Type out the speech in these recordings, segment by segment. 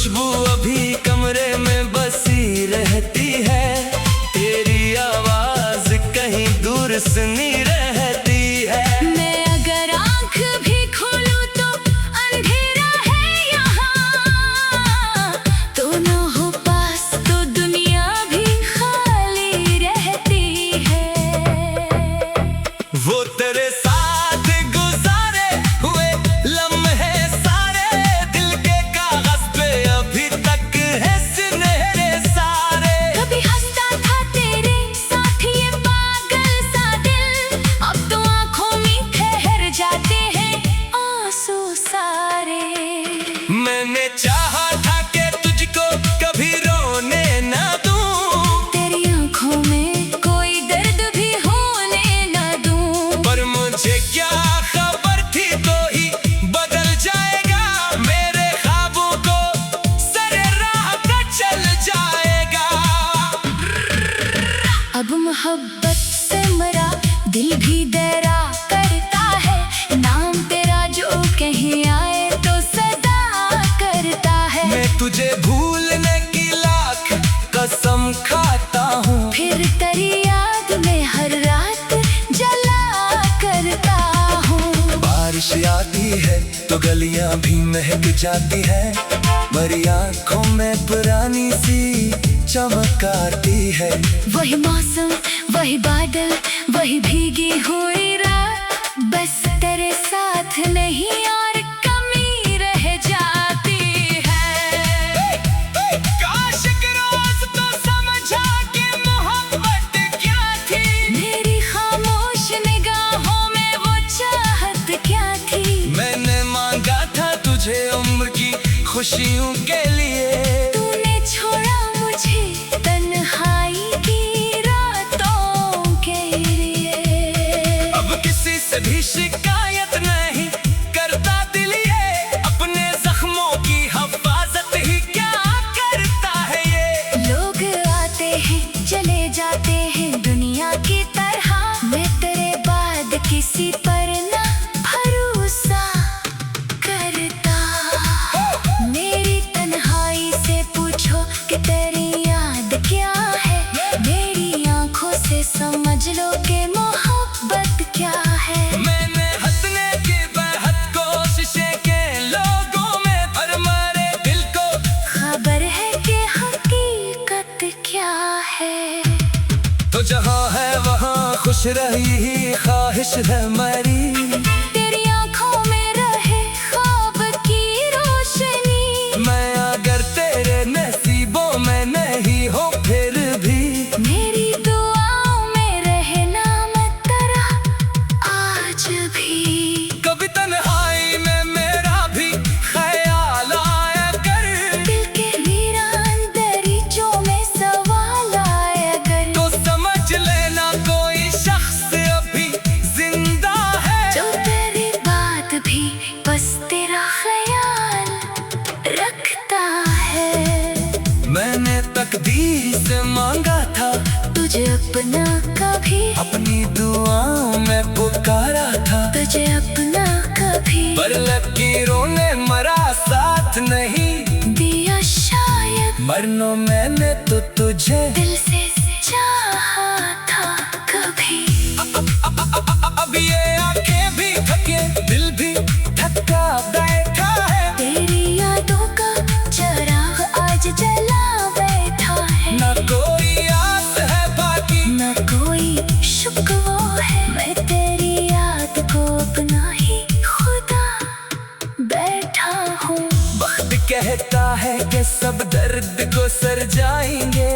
खुशबू अभी कमरे में बसी रहती है, तेरी आवाज कहीं दूर सुनी रहती है। मैं अगर आंख भी खोलूं तो अंधेरा है यहाँ, तो ना हो पास तो दुनिया भी खाली रहती है। वो तेरे साथ गुजारे हुए लम्हे सारे दिल के कागज पे अभी तक है सुनहरे सारे। कभी हंसता था तेरे साथ ये पागल सा दिल, अब तो आंखों में ठहर जाते हैं आंसू सारे। मैंने चाहा था कि तुझको कभी रोने ना दूं, तेरी आंखों में कोई दर्द भी होने ना दूं, पर मुझे क्या खबर थी तो ही बदल जाएगा मेरे ख्वाबों को सरे राह पे चल जाएगा। अब मोहब्बत से मरा दिल भी डरा करता है, नाम तेरा जो कहीं आए तो सदा करता है। मैं तुझे भूलने की लाख कसम खाता हूँ, फिर तेरी याद में हर रात जला करता हूँ। बारिश आती है तो गलियां भी महक जाती है, मरी आंखों में पुरानी सी चमक आती है। वही मौसम वही बादल वही भीगी हुई रात, बस तेरे साथ नहीं और कमी रह जाती है। काश एक रोज तो समझा कि मोहब्बत क्या थी, मेरी खामोश निगाहों में वो चाहत क्या थी। मैंने मांगा था तुझे उम्र की खुशियों के लिए, तूने छोड़ा मुझे तन्हाई की रातों के लिए। अब किसी से भी शिकायत नहीं करता दिल ये, अपने जख्मों की हिफाजत ही क्या करता है ये। लोग आते हैं चले जाते हैं दुनिया की तरह, मैं तेरे बाद किसी पर ना भरोसा करता। मेरी तन्हाई से पूछो कि तेरी याद क्या है, मेरी आंखों से समझ लो कि मोहब्बत क्या है। मैंने हंसने की बेहद कोशिशें के लोगों में, पर मेरे दिल को खबर है कि हकीकत क्या है। तो जहाँ है वहाँ खुश रही ही ख्वाहिश है मेरी, तेरी आंखों में रहे ख्वाब की रोशनी। मैं अगर तेरे नसीबों में नहीं हो फिर भी मेरी दुआओं में रहे नाम तेरा आज भी। कभी तन्हाई में मेरा भी ख्याल आया कर, दिल के वीरान दरीचों में सवाल आया कर, तो समझ लेना कोई शख्स अभी जिंदा है, जो तेरी बात भी बस तेरा ख्याल रखता है। मैंने तकदीर से मांगा था तुझे अपना कभी, अपनी दुआओं में पुकारा था, तुझे अपना कभी पर लकीरों ने मरा साथ नहीं दिया शायद। मरनो मैंने तो तुझे दिल से चाहा था कभी। अब ये आंखें भी थके दिल भी थका बैठा है, तेरी यादों का चिराग आज जला बैठा है। न कोई आस है बाकी न कोई शुक्र है, मैं तेरी याद को अपना ही खुदा बैठा हूँ। वक्त कहता है कि सब दर्द को सर जाएंगे,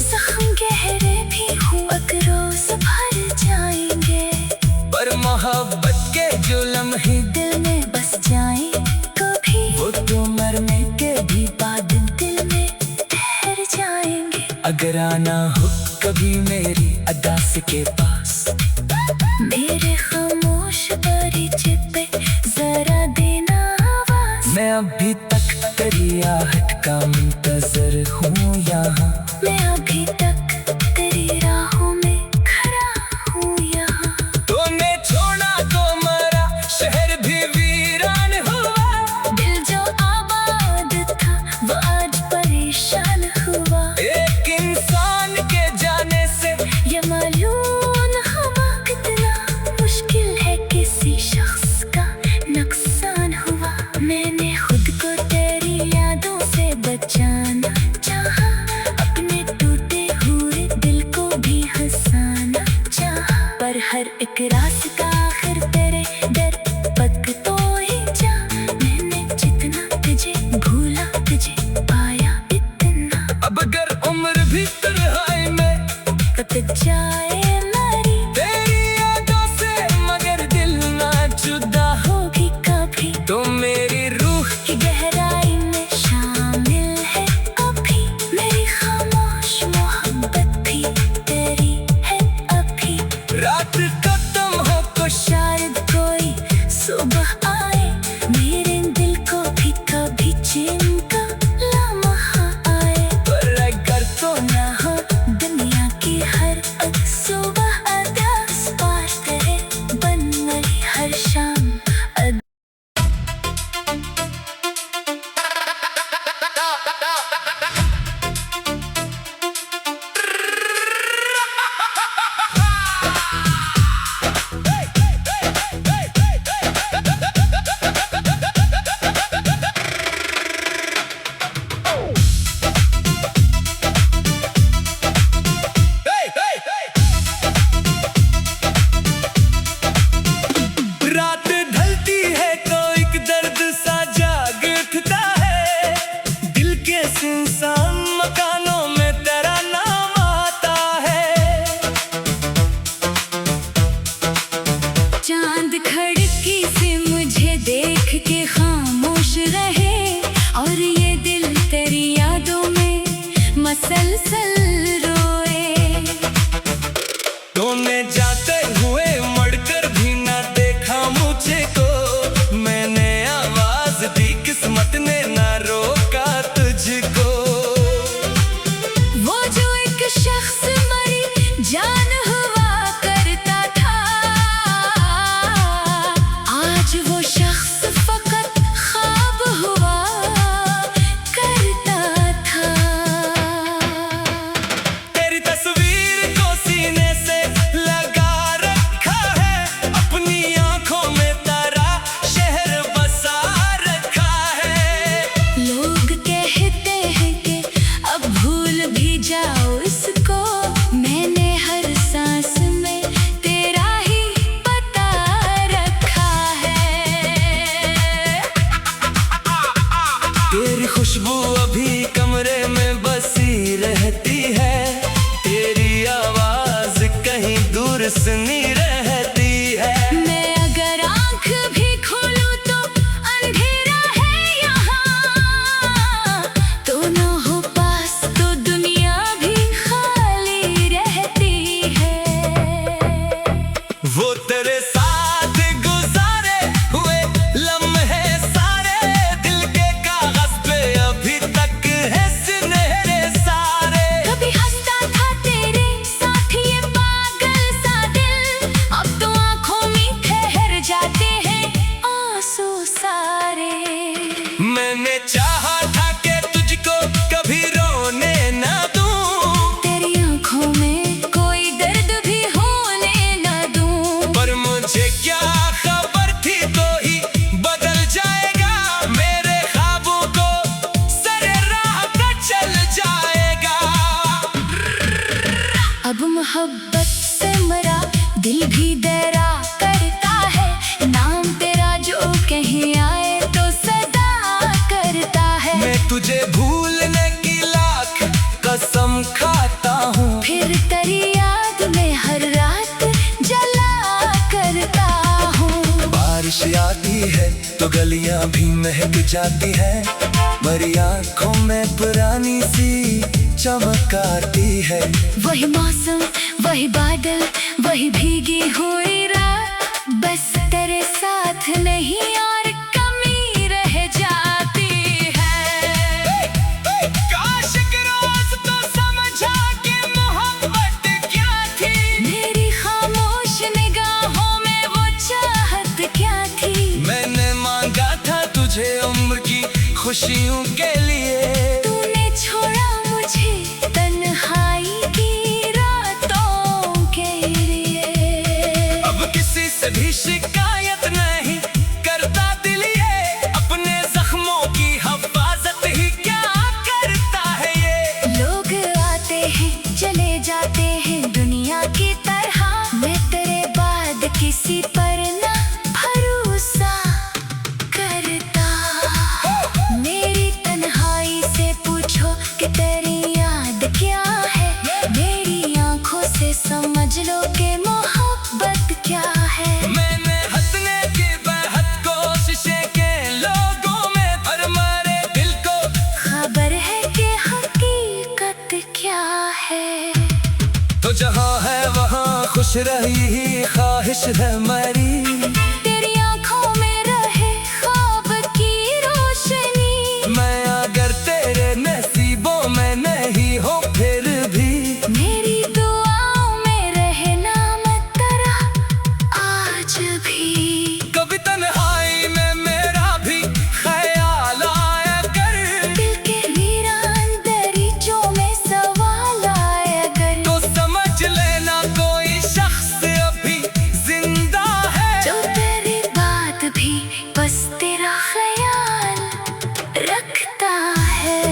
जख्म गहरे भी हुआ रोज भर जाएंगे, पर मोहब्बत के जुल्म ही दिल में बस जाए कभी, वो तो मरने के भी बाद दिल में ठहर जाएंगे। अगर आना हो कभी मेरी अदास के पास, मेरे खामोश परिचय पे जरा देना आवाज। मैं अभी तक तेरी आहट का मुंतजर हूँ यहाँ, मैं अभी तक तेरी राहों में खड़ा हूँ यहाँ। तूने छोड़ा तो मरा शहर भी वीरान हुआ, दिल जो आबाद था वो मैंने खुद को तेरी यादों से बचाना चाहा, अपने टूटे हुए दिल को भी हंसाना चाहा, पर हर एक रात का आखिर तेरे डर पक तो ही जा। मैंने जितना तुझे भूला तुझे पाया इतना, अब अगर उम्र भी तन्हाई में कट जाए हमारी तेरी यादों से, मगर दिल ना जुदा होगी कभी, तो मेरी रूह की गहराई में शामिल है अभी। मेरी खामोश मोहब्बत भी तेरी है अभी। रात खत्म हो तो शायद कोई सुबह आए, मेरे दिल को भी कभी चैन का लम्हा आए, पर अगर तो ना हो दुनिया की हर एक सुबह अदास पार तेरे बन गई हर शाम। रात ढलती है तो एक दर्द सा जाग उठता है, दिल के सुनसान मकानों में तेरा नाम आता है। चांद खिड़की से मुझे देख के खामोश रहे, और ये दिल तेरी यादों में मसलसल रोए। तूने जाते हुए मुड़कर भी ना देखा मुझे को, मैंने आवाज दी किस्मत ने ना रोका तुझको। वो जो एक शख्स मरी जान हुआ करता था, आज वो शख्स फकत ख्वाब हुआ करता था। तेरी तस्वीर को सीने से लगा रखा है, अपनी आंखों में तारा शहर बसा रखा है। लोग कहते हैं कि अब भूल भी जाओ इसको, मैंने हर सांस में तेरा ही पता रखा है। तेरी खुशबू अभी कमरे में बसी रहती है, तेरी आवाज कहीं दूर सुनी रहती है। मैं अगर आंख भी खोलूं तो अंधेरा है यहाँ, तो न हो पास तो दुनिया भी खाली रहती है। वो तेरे साथ गुजारे हुए लम्हे सारे, दिल के कागज पे अभी तक है सुनहरे सारे। कभी हंसता था तेरे साथ ये पागल सा दिल, अब तो आंखों में ठहर जाते हैं आंसू सारे। मैंने चाहा था कि तुझको कभी रोने ना दूं, तेरी आंखों में कोई दर्द भी होने न दूं, पर मुझे क्या खबर थी तो ही बदल जाएगा, मेरे ख्वाबों को सरे राह का चल जाएगा। अब मोहब्बत से मरा दिल भी डरा करता है, नाम तेरा जो कहीं आए तो सदा करता है। मैं तुझे भूलने की लाख कसम खाता हूँ, फिर तेरी याद में हर रात जला करता हूँ। बारिश आती है तो गलियां भी महक जाती हैं, मेरी आंखों में पुरानी सी चमक आती है। वही मौसम वही बादल वही भीगी हुई रात, बस तेरे साथ नहीं और कमी रह जाती है। काश एक रोज तो समझा कि मोहब्बत क्या थी, मेरी खामोश निगाहों में वो चाहत क्या थी। मैंने मांगा था तुझे उम्र की खुशियों के लिए, तूने छोड़ा मुझे तन्हाई की रातों के लिए। अब किसी से भी शिकायत नहीं करता दिल ये, अपने रही ही ख्वाहिश है मेरी, तेरी आंखों में रहे ख्वाब की रोशनी। मैं अगर तेरे नसीबों में नहीं हो फिर भी मेरी दुआओं में रहे नाम तेरा आज भी। कभी तन्हाई में मेरा भी ख्याल आया कर, दिल के वीरान दरीचों में सवाल आया कर, तो समझ लेना कोई शख्स अभी जिंदा है, जो तेरी बात भी बस तेरा ख्याल रखता है।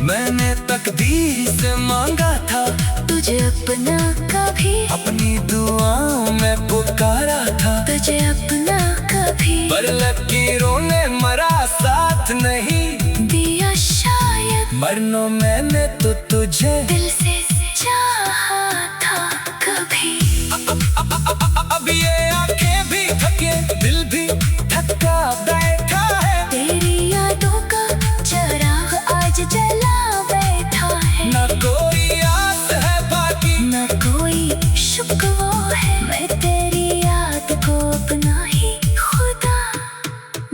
मैंने तकदीर से मांगा था तुझे अपना कभी, अपनी दुआओं में पुकारा था, तुझे अपना कभी पर लकीरों ने मरा साथ नहीं दिया शायद। मरनो मैंने तो तुझे दिल से चाहा था कभी। अब ये आंखें भी थके दिल भी थका बैठा है, तेरी यादों का चराग आज जला बैठा है। न कोई आस है बाकी न कोई शुक्वा है, मैं तेरी याद को अपना ही खुदा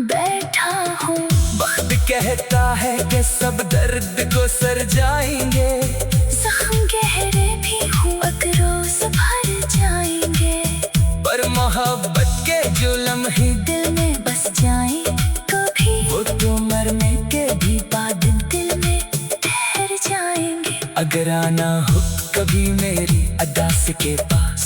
बैठा हूँ। वक्त कहता है कि सब दर्द को सर जाएंगे, जख्म गहरे भी हुआ रोज भर जाएंगे, पर मोहब्बत के जुल्म ही दिल में बस जाए कभी, वो तो मरने के भी बाद दिल में ठहर जाएंगे। अगर आना हो कभी मेरी अदास के पास,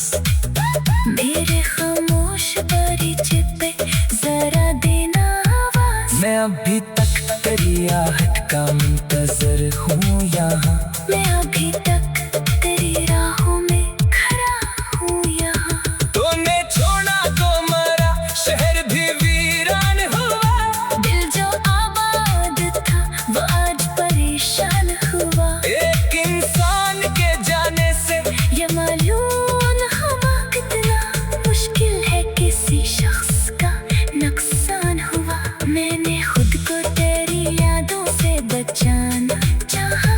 मेरे खामोश परिचय पे जरा देना आवाज। मैं अभी तक तेरी आहट का मुंतजर हूँ यहाँ, मैं अभी तक तेरी राहों में खड़ा हूँ यहाँ। तूने छोड़ा तो मरा शहर भी वीरान हुआ, दिल जो आबाद था वो आज परेशान हुआ। एक इंसान के जाने से ये मालूम हुआ कितना मुश्किल है किसी शख्स का नुकसान हुआ। मैंने खुद को तेरी यादों से बचाना चाहा,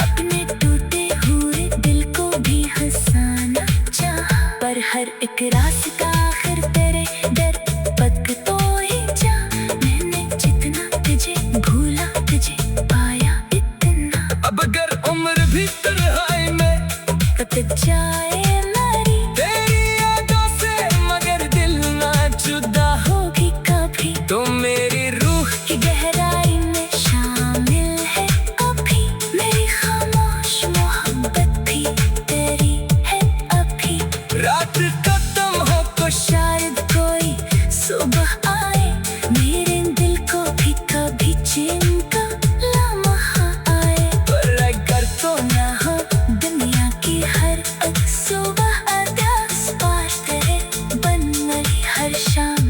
अपने टूटे हुए दिल को भी हंसाना चाहा, पर हर एक रास्ता आखिर तेरे दर पक तो ही जा। मैंने जितना तुझे भूला तुझे पाया इतना, अब अगर उम्र भी तन्हाई में कट जाए मेरी तेरी यादों से मगर दिल ना जुदा होगी कभी, तो मेरी रूह की गहराई में शामिल है अभी। मेरी खामोश मोहब्बत भी तेरी है अभी। रात खत्म हो तो शायद कोई सुबह आए, मेरे दिल को भी कभी चैन का लम्हा आए, पर अगर तो ना हो दुनिया की हर एक सुबह अदास पार तेरे बन गई हर शाम।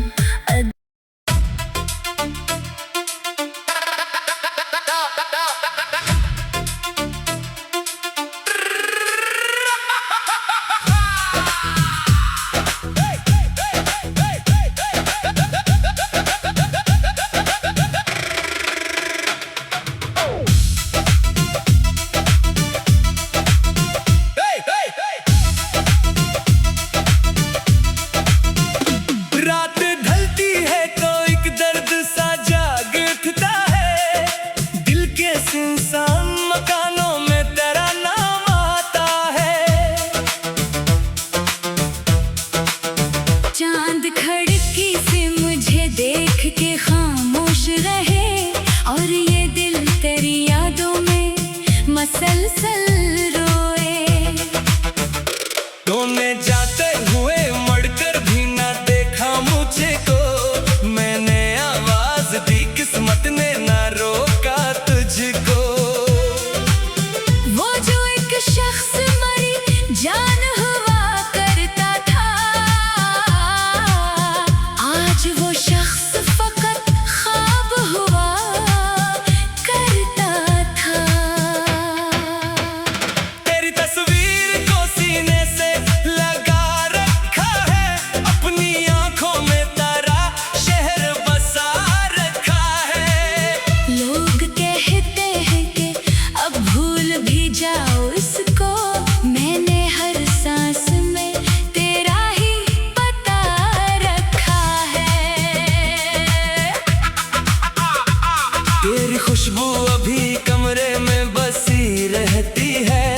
तेरी खुशबू अभी कमरे में बसी रहती है,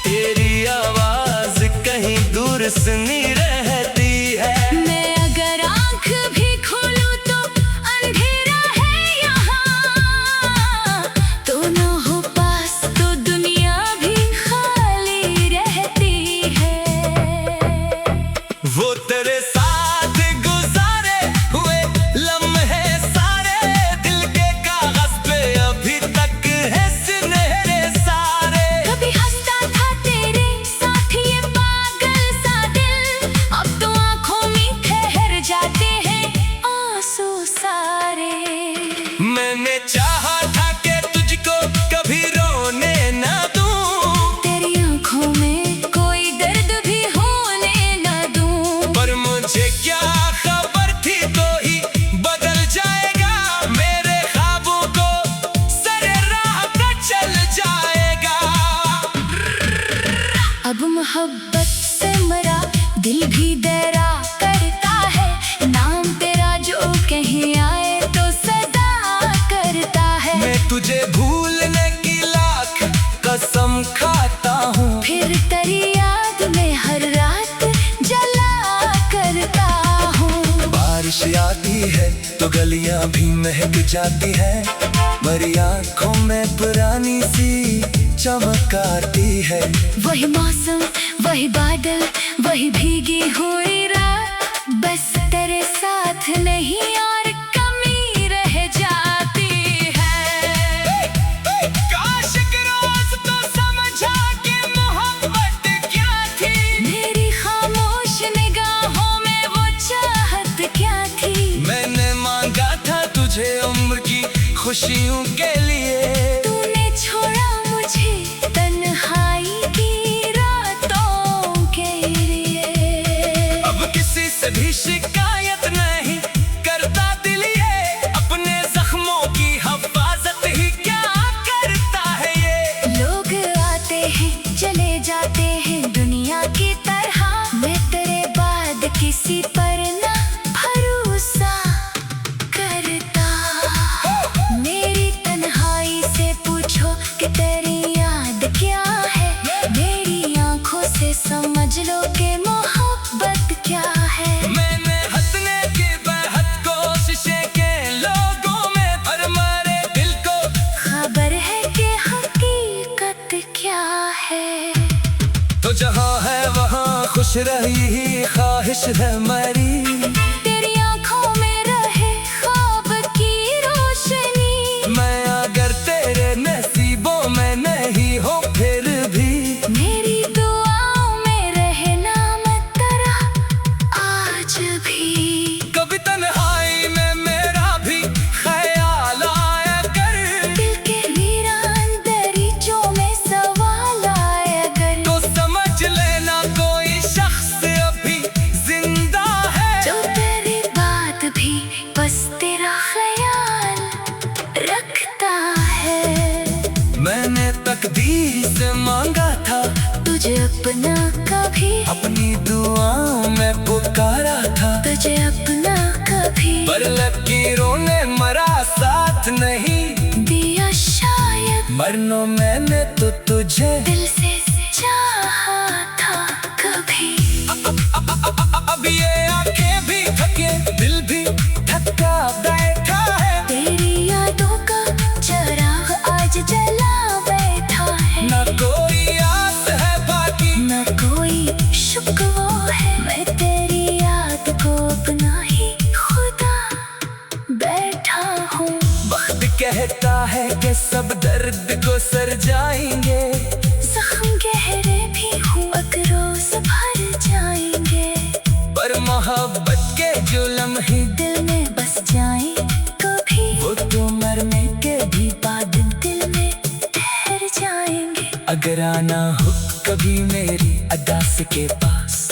तेरी आवाज कहीं दूर सुनी रहती है। मैं अगर आंख भी खोलूं तो अंधेरा है यहाँ, तो ना हो पास तो दुनिया भी खाली रहती है। वो तेरे साथ गुजारे हुए लम्हे सारे दिल के कागज पे अभी तक है सुनहरे सारे। कभी हंसता था तेरे साथ ये पागल सा दिल, अब तो आंखों में ठहर जाते हैं आंसू सारे। मैंने चाहा था कि तुझको कभी रोने ना दूं, तेरी आंखों में कोई दर्द भी होने न दूं। पर मुझे क्या खबर थी तो ही बदल जाएगा, मेरे ख्वाबों को सरे राह पे चल जाएगा। अब मोहब्बत से मरा दिल भी डरा करता है, नाम तेरा जो कहीं आए तो सदा करता है। मैं तुझे भूलने की लाख कसम खाता हूँ, फिर तेरी याद में हर रात जला करता हूँ। बारिश आती है तो गलियां भी महक जाती है, मेरी आंखों में पुरानी सी चमक आती है। वही मौसम वही बादल वही भीगी हुई रात, बस तेरे साथ नहीं और कमी रह जाती है। काश एक रोज तो समझा कि मोहब्बत क्या थी, मेरी खामोश निगाहों में वो चाहत क्या थी। मैंने मांगा था तुझे उम्र की खुशियों के लिए, तूने छोड़ा मुझे तन्हाई की रातों के लिए। अब किसी से भी शिकायत नहीं करता दिल ये, अपने जख्मों की हिफाजत ही क्या करता है ये। लोग आते हैं चले जाते हैं दुनिया की तरह, मैं तेरे बाद किसी पर ना भरोसा करता। मेरी तन्हाई से पूछो कि तेरी याद क्या है, मेरी आंखों से समझ लो कि मोहब्बत क्या है। मैंने हंसने की बेहद कोशिशें के लोगों में, पर मेरे दिल को खबर है कि हकीकत क्या है। तो जहाँ है वहाँ खुश रही ही ख्वाहिश है मेरी, तेरी आंखों में रहे ख्वाब की रोशनी। मैं अगर तेरे नसीबों में नहीं हो फिर भी, मेरी दुआओं में रहे नाम तेरा आज भी। कभी तन्हाई में मेरा भी ख्याल आया कर, दिल के वीरान दरीचों में सवाल आए अगर, तो समझ लेना कोई शख्स अभी जिंदा है, जो तेरी बात भी बस तेरा ख्याल रखता है। मैंने तकदीर से मांगा था तुझे अपना कभी, अपनी दुआओं में पुकारा था, तुझे अपना कभी पर लकीरों ने मरा साथ नहीं दिया शायद। मरनो मैंने तो तुझे दिल से चाहा था कभी। अब ये आंखें भी थके दिल भी थका बैठा है, तेरी यादों का चिराग आज जला बैठा है। ना कोई आस है बाकी न कोई शुक्वा है, मैं तेरी याद को अपना ही खुदा बैठा हूँ। वक्त कहता है कि सब दर्द को सर जाएंगे, जख्म गहरे भी हूँ अगर रोज भर जाएंगे, पर मोहब्बत के जो लम्हे दिल में बस जाए कभी, वो तो मरने के भी बाद दिल में ठहर जाएंगे। अगर आना हो कभी मेरी अदास के पास,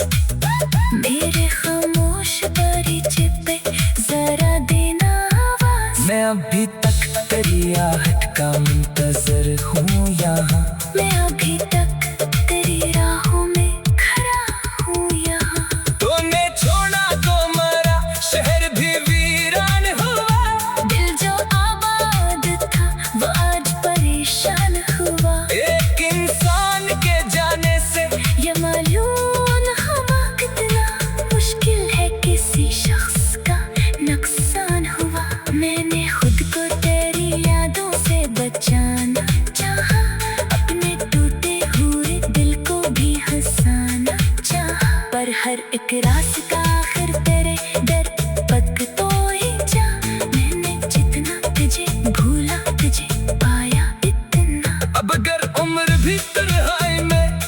मेरे खामोश परिचय पे जरा देना आवाज। मैं अभी तक तेरी आहट का मुंतजर हूँ यहाँ, मैं अभी तक तेरी राहों में खड़ा हूँ यहाँ। तूने छोड़ा तो मरा शहर भी वीरान हुआ, दिल जो आबाद था खुद को तेरी यादों से बचाना चाहा, अपने टूटे हुए दिल को भी हंसाना चाहा, पर हर एक रात का आखिर तेरे डर पक तो ही जा। मैंने जितना तुझे भूला तुझे पाया इतना। अब अगर उम्र भी तन्हाई में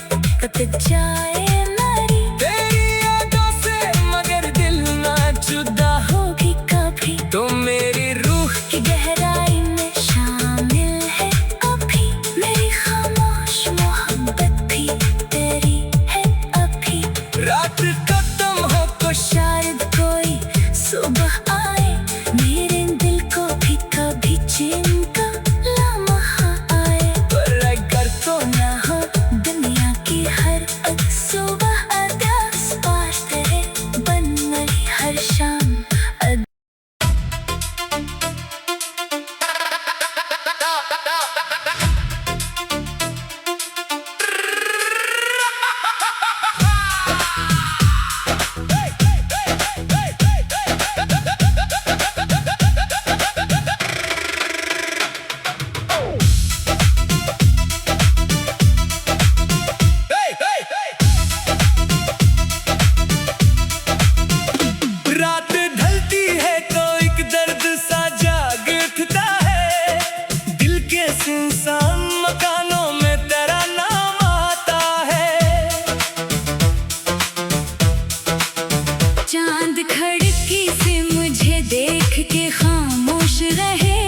कट जाए मेरी तेरी यादों से, मगर दिल ना जुदा होगी कभी, तो मेरी रूह की गहराई में शामिल है अभी। मेरी खामोश मोहब्बत भी तेरी है अभी। रात खत्म हो तो शायद कोई सुबह आए, मेरे दिल को भी कभी चैन का लम्हा आए। पर अगर तो ना हो दुनिया की हर एक सुबह अदास पास तेरे बन गई हर शाम। रात ढलती है तो एक दर्द सा जाग उठता है, दिल के सुनसान मकानों में तेरा नाम आता है। चांद खिड़की से मुझे देख के खामोश रहे,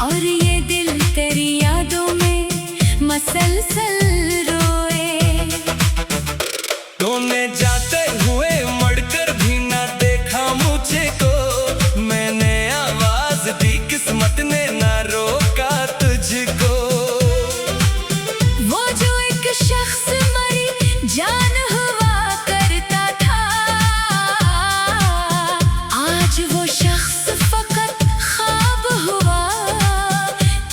और ये दिल तेरी यादों में मसलसल रोए। तूने जाते हुए मुड़कर भी ना देखा मुझे को, मैंने आवाज दी किस्मत ने ना रोका तुझको। वो जो एक शख्स मरी जान हुआ करता था, आज वो शख्स फकत ख्वाब हुआ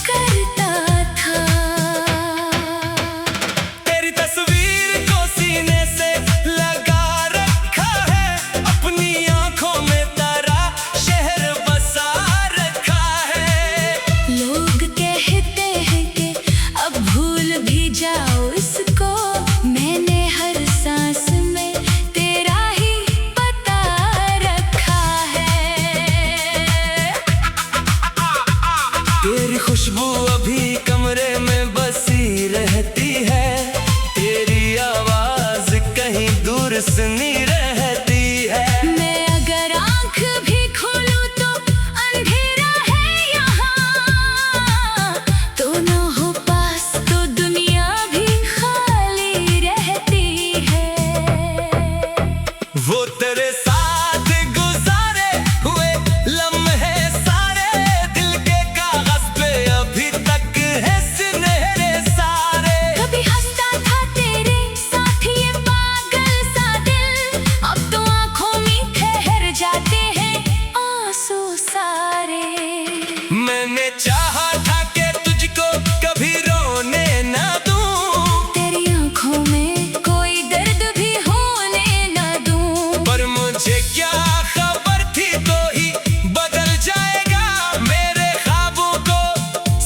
करता था। तेरी तस्वीर को सीने से लगा रखा है, अपनी आंखों में तेरा शहर बसा रखा है। लोग कहते हैं कि अब भूल भी जाओ इसको, मैंने हर सांस में तेरा ही पता रखा है। तेरी खुशबू अभी कमरे में बसी रहती है, तेरी आवाज कहीं दूर सुनी रहती है। मैं अगर आंख भी खोलूं तो अंधेरा है यहाँ, तो ना हो पास तो दुनिया भी खाली रहती है। वो तेरे साथ गुजारे हुए लम्हे सारे, दिल के कागज पे अभी तक है सुनहरे सारे। कभी हंसता था तेरे साथ ये पागल सा दिल, अब तो आंखों में ठहर जाते हैं आंसू सारे। मैंने चाहा था कि तुझको कभी रोने ना दूं, तेरी आंखों में कोई दर्द भी होने न दूं, पर मुझे क्या खबर थी तो ही बदल जाएगा, मेरे ख्वाबों को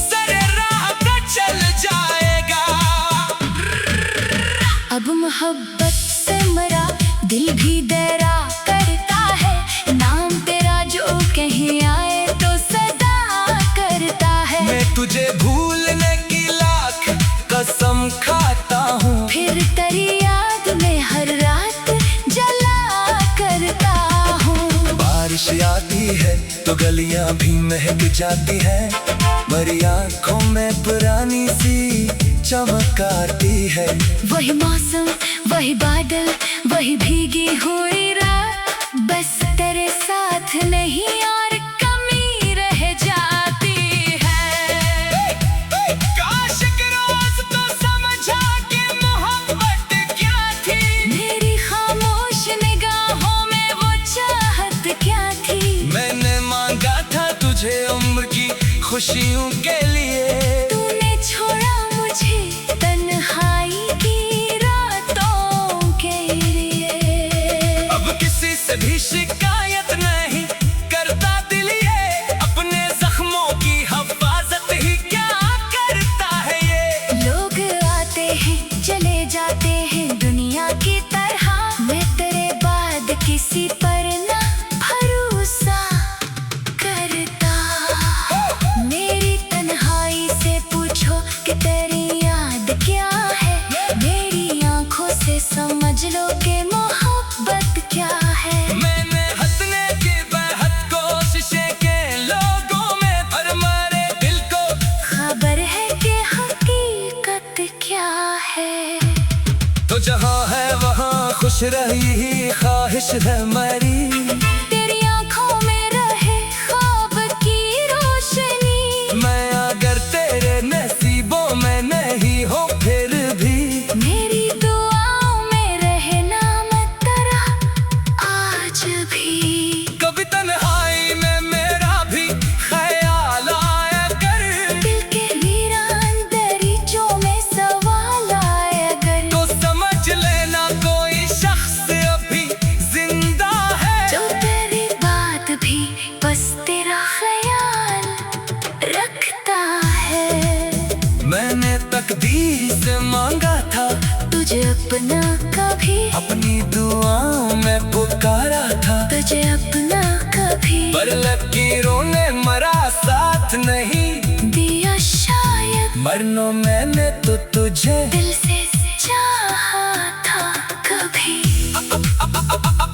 सरे राह पे चल जाएगा। अब मोहब्बत से मरा दिल भी डरा करता है, नाम तेरा जो कहीं आए तो सदा करता है। मैं तुझे भूलने की लाख कसम खाता हूँ, फिर तेरी याद में हर रात जला करता हूँ। बारिश आती है तो गलियां भी महक जाती है, मेरी आंखों में पुरानी सी चमक आती है। वही मौसम वही बादल वही भीगी हुई रात, बस तेरे साथ नहीं और कमी रह जाती है। काश एक रोज तो समझा कि मोहब्बत क्या थी, मेरी खामोश निगाहों में वो चाहत क्या थी। मैंने मांगा था तुझे उम्र की खुशियों के लिए, तूने छोड़ा मुझे तन्हाई की रातों के लिए। अब किसी से भी शिकायत नहीं करता दिल ये, अपने जख्मों खुश रही ख्वाहिश है मेरी, तेरी आंखों में रहे ख्वाब की रोशनी। मैं अगर तेरे नसीबों में नहीं हो फिर भी मेरी दुआओं में रहे नाम तेरा आज भी। कभी तन्हाई में मेरा भी ख्याल आया कर, दिल के वीरान दरीचों में सवाल आया अगर, तो समझ लेना कोई शख्स अभी जिंदा है, जो तेरी बात भी बस तेरा ख्याल रखता है। मैंने तकदीर से मांगा था तुझे अपना कभी, अपनी दुआओं में पुकारा था, तुझे अपना कभी पर लकीरों ने मरा साथ नहीं दिया शायद। मरनो मैंने तो तुझे दिल से चाहा था कभी।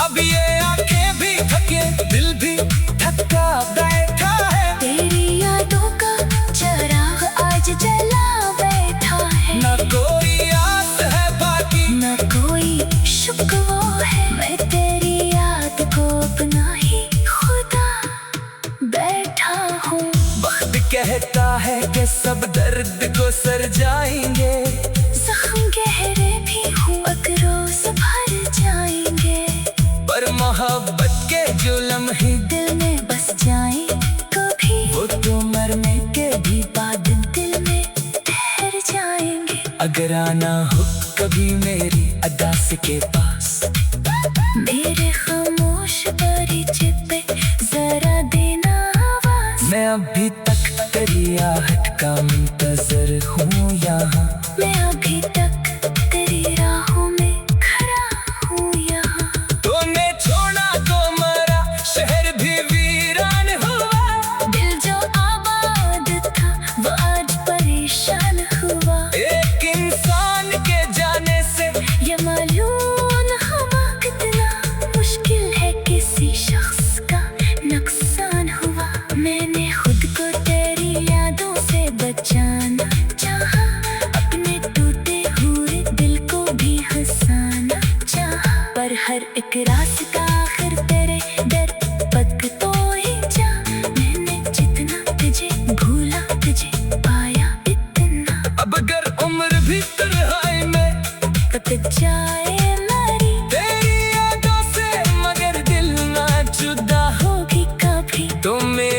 अब ये आंखें भी थके दिल भी थका बैठा है, तेरी यादों का चिराग आज जला बैठा है। न कोई आस है बाकी न कोई शुक्र है, मैं तेरी याद को अपना ही खुदा बैठा हूँ। वक्त कहता है कि सब दर्द को सर जाएंगे, जख्म गहरे भी हूँ अगर रोज भर जाएंगे, पर मोहब्बत के जुल्म ही दिल में बस जाए कभी, वो तो मरने के भी बाद दिल में ठहर जाएंगे। अगर आना हो कभी मेरी अदास के पास, मेरे खामोश परिचय पे जरा देना आवाज। मैं अभी तक तेरी आहट का मुंतजर हूँ यहाँ, मैं अभी तक तेरी राहों में खड़ा हूँ यहाँ। तूने छोड़ा तो मरा शहर भी वीरान हुआ, दिल जो आबाद था वो आज परेशान हुआ। एक इंसान के जाने से ये मालूम हुआ कितना मुश्किल है किसी शख्स का नुकसान हुआ। मैंने खुद को तेरी यादों से बचाना चाहा, अपने टूटे हुए दिल को भी हंसाना चाहा, पर हर एक रास्ता आखिर तेरे दर पक तो ही जा। मैंने जितना तुझे भूला तुझे पाया इतना, अब अगर उम्र भी तन्हाई में कट जाए मेरी तेरी यादों से मगर दिल ना जुदा होगी कभी। तो मेरी